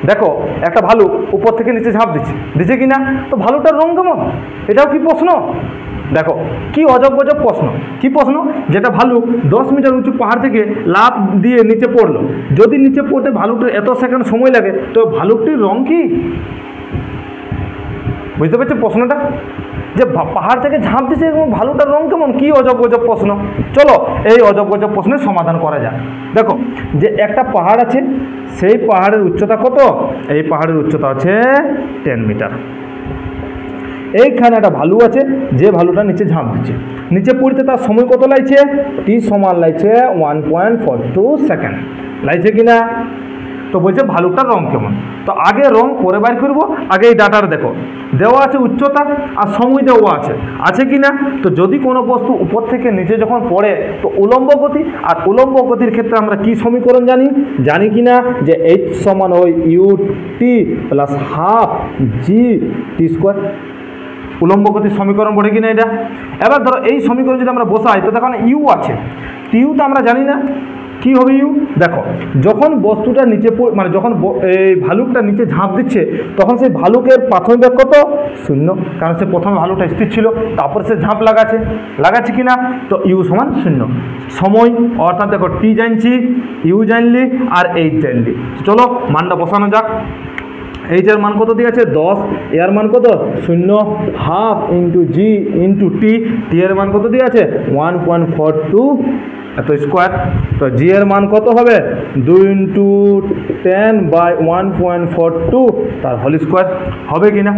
দেখো একটা ভালুক উপর থেকে নিচে ঝাঁপ দিচ্ছে কি না? তো ভালুকটার রং কেমন? এটাও কি প্রশ্ন? দেখো কি অজব গজব প্রশ্ন। কি প্রশ্ন? যেটা ভালুক 10 মিটার উঁচু পাহাড় থেকে লাফ দিয়ে নিচে পড়লো, যদি নিচে পড়তে ভালুকটার এত সেকেন্ড সময় লাগে, তো ভালুকটির রং কি? বুঝতে পারছো প্রশ্নটা? যে পাহাড় থেকে ঝাঁপ দিচ্ছে এবং ভালুকটার রং কেমন? কি অজব গজব প্রশ্ন। চলো এই অজব গজব প্রশ্নের সমাধান করা যাক। দেখো যে একটা পাহাড় আছে, সেই পাহাড়ের উচ্চতা কত? এই পাহাড়ের উচ্চতা আছে 10 মিটার। এইখানে একটা ভালু আছে, যে ভালুটা নিচে ঝাঁপ দিচ্ছে, নিচে পড়তে তার সময় কত লাগছে? টি সমান লাগছে 1.42 সেকেন্ড। লাগছে কিনা? তো বলছে ভালুকটার রং কেমন। তো আগে রং পরে বাইর করব, আগে এই ডাটার দেখো দেওয়া আছে উচ্চতা আর সময় দেওয়া আছে কি না? তো যদি কোনো বস্তু উপর থেকে নিচে যখন পড়ে তো উলম্ব গতি, আর উলম্ব গতির ক্ষেত্রে আমরা কি সমীকরণ জানি কি না? যে এইচ সমান হয় ইউটি প্লাস হাফ জি টি স্কোয়ার। উলম্ব গতির সমীকরণ পড়ে কিনা এটা? এবার ধরো এই সমীকরণ যদি আমরা বসাই, তো দেখো ইউ আছে, টিউ তো আমরা জানি না কি হবে ইউ। দেখো যখন বস্তুটা নিচে মানে যখন এই ভালুকটা নিচে ঝাঁপ দিচ্ছে, তখন সেই ভালুকের প্রাথমিক বেগ কত? 0, কারণ সে প্রথমে ভালুকটা স্থির ছিল, তারপর সে ঝাঁপ লাগাচ্ছে কিনা? তো ইউ সমান 0। সময় অর্থাৎ দেখো টি জানছি, ইউ জানলি আর এইচ জানলি। চলো মানটা বসানো যাক। এইচের মান কত দিয়ে আছে? 10, এর মান কত? 0, হাফ ইন্টু জি ইন্টু টি, টি এর মান কত দিয়ে আছে? 1.42 এত স্কোয়ার। তো জি এর মান কত হবে? 2 ইন্টু 10/1.42 তার হোল স্কোয়ার। হবে কি না?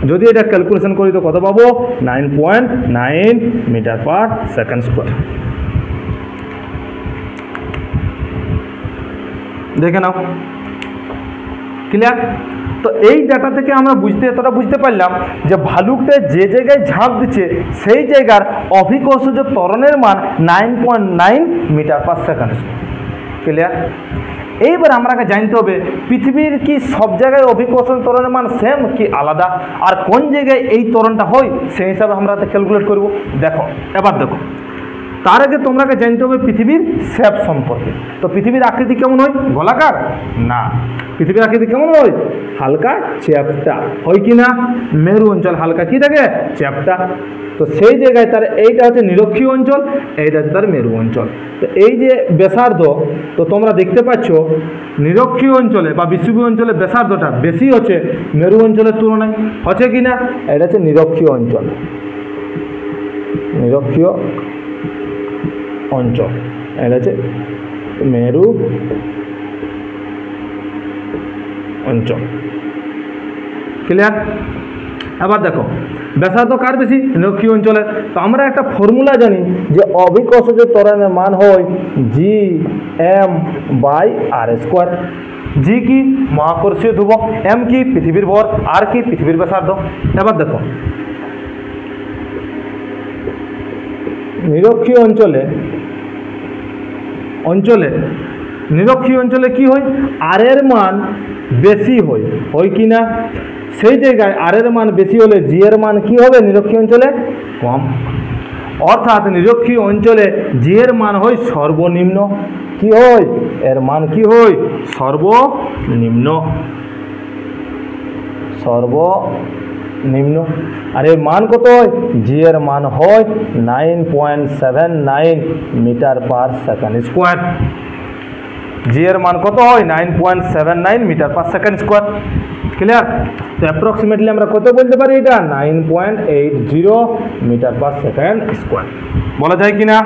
যদি এটা ক্যালকুলেশন করি তো কত পাবো? 9.9 মিটার পার সেকেন্ড স্কোয়ার। দেখে নাও, ক্লিয়ার? তো এই ডাটা থেকে আমরা এতটা বুঝতে পারলাম যে ভালুকটা যে জায়গায় ঝাঁপ দিচ্ছে সেই জায়গার অভিকর্ষজ ত্বরণের মান 9.9 মিটার পার সেকেন্ড। ক্লিয়ার? এইবার আমাকে জানতে হবে পৃথিবীর কি সব জায়গায় অভিকর্ষজ ত্বরণের মান সেম কি আলাদা, আর কোন জায়গায় এই ত্বরণটা হয় সেই হিসাবে আমরা ক্যালকুলেট করব। দেখো এবার দেখো, তার আগে তোমরাকে জানতে হবে পৃথিবীর শেপ সম্পর্কে। তো পৃথিবীর আকৃতি কেমন হয়? গোলাকার না, পৃথিবীর আকৃতি কেমন হয়? হালকা চ্যাপ্টা হয় কি না? মেরু অঞ্চল হালকা কি থাকে? চ্যাপ্টা। তো সেই জায়গায় তার এইটা হচ্ছে নিরক্ষীয় অঞ্চল, এইটা হচ্ছে তার মেরু অঞ্চল। তো এই যে ব্যাসার্ধ, তো তোমরা দেখতে পাচ্ছ নিরক্ষীয় অঞ্চলে বা বিষুবীয় অঞ্চলে ব্যাসার্ধটা বেশি হচ্ছে মেরু অঞ্চলের তুলনায়। হচ্ছে কি না? এটা হচ্ছে নিরক্ষীয় অঞ্চল, নিরক্ষীয় অঞ্চল। এটা হচ্ছে মেরু অঞ্চল। ক্লিয়ার? আবার দেখো ব্যাসার্ধ কার বেশি? নিরক্ষীয় অঞ্চলের। তো আমরা একটা ফর্মুলা জানি যে অভিকর্ষজ ত্বরণের মান হয় G M by R square. G কি? মহাকর্ষীয় ধ্রুবক, এম কি? পৃথিবীর ভর, আর কি? পৃথিবীর ব্যাসার্ধ। এবার দেখো নিরক্ষীয় নিরক্ষীয় অঞ্চলে কি হয়? আর এর মান বেশি হয় কি না? সেই জায়গায় আর এর মান বেশি হলে জি এর মান কি হবে? নিরক্ষীয় অঞ্চলে কম। অর্থাৎ নিরক্ষীয় অঞ্চলে জি এর মান হয় সর্বনিম্ন। কি হয়? এর মান কি হয়? সর্বনিম্ন। আর এর মান কত হয়? জি এর মান হয় 9.79 metre per second square. G এর মান কত হয়? 9.79 metre per second square. Clear? তো অ্যাপ্রক্সিমেটলি আমরা কত বলতে পারি? এটা 9.80 মিটার পার সেকেন্ড স্কোয়ার বলা যায় কি না?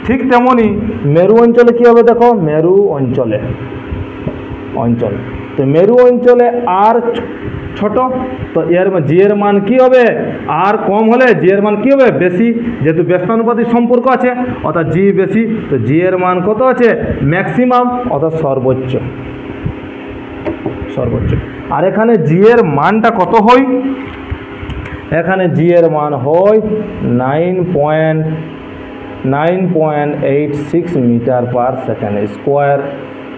ঠিক তেমনই মেরু অঞ্চলে কি হবে? দেখো মেরু অঞ্চল, তো মেরু অঞ্চলে আর ছোট, তো এর জি এর মান কি হবে? আর কম হলে জি এর মান কি হবে? বেশি। যেহেতু ব্যস্তানুপাতিক সম্পর্ক আছে অর্থাৎ জি বেশি, তো জি এর মান কত আছে? ম্যাক্সিমাম অর্থাৎ সর্বোচ্চ। আর এখানে জি এর মানটা কত হয়? এখানে জি এর মান হয় 9.86 metre per second square.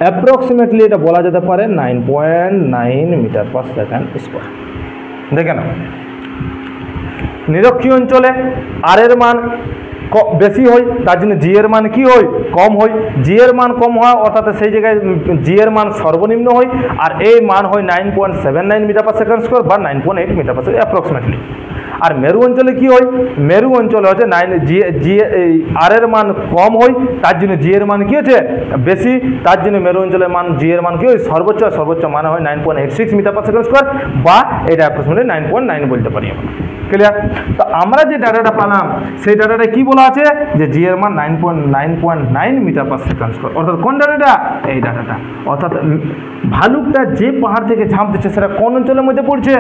Approximately এটা বলা যেতে পারে 9.9 মিটার পার সেকেন্ড স্কোয়ার। দেখে নাও নিরক্ষীয় অঞ্চলে আর এর মান বেশি হয় তার জন্য জি এর মান কি হয় কম হয়। জি এর মান কম হয় অর্থাৎ সেই জায়গায় জি এর মান সর্বনিম্ন হয়, আর এই মান হয় 9.79 মিটার পার সেকেন্ড স্কোয়ার বা 9.8 মিটার পার সেকেন্ড অ্যাপ্রক্সিমেটলি। আর মেরু অঞ্চলে কি হয়, মেরু অঞ্চলে হচ্ছে আর এর মান কম হয় তার জন্য জি এর মান কি হচ্ছে বেশি, তার জন্য মেরু অঞ্চলের মান জি এর মান কি হয় সর্বোচ্চ মানে হয় 9.86 মিটার পার সেকেন্ড স্কোয়ার বা এটা অ্যাপ্রক্সিমেটলি 9.9 বলতে পারি আমরা। ক্লিয়ার? তো আমরা যে ডাটাটা পেলাম সেই ডাটাটা কি বলা আছে যে জি এর মান 9.9 মিটার পার সেকেন্ড স্কোয়ার, অর্থাৎ কোন ডাটাটা এই ডাটাটা। অর্থাৎ ভালুকটা যে পাহাড় থেকে ঝাঁপ দিচ্ছে সেটা কোন অঞ্চলের মধ্যে পড়ছে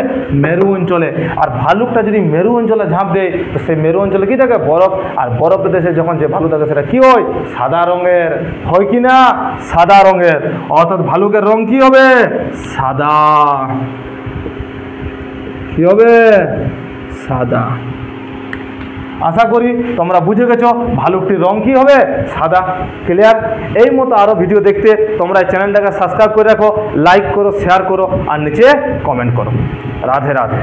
মেরু অঞ্চলে। আর ভালুকটা যদি মেরু অঞ্চলে ঝাঁপ দেয় তো সেই মেরু অঞ্চলে কি থাকে বরফ, আর বরফের দেশে যখন যে ভালুক থাকে সেটা কি হয় সাদা রঙের হয় কি না সাদা রঙের, অর্থাৎ ভালুকের রং কি হবে সাদা, কি হবে সাদা। আশা করি তোমরা বুঝে গেছো ভালুকটির রং কি হবে সাদা। ক্লিয়ার? এই মতো আরও ভিডিও দেখতে তোমরা এই চ্যানেলটাকে সাবস্ক্রাইব করে রাখো, লাইক করো, শেয়ার করো আর নিচে কমেন্ট করো। রাধে রাধে।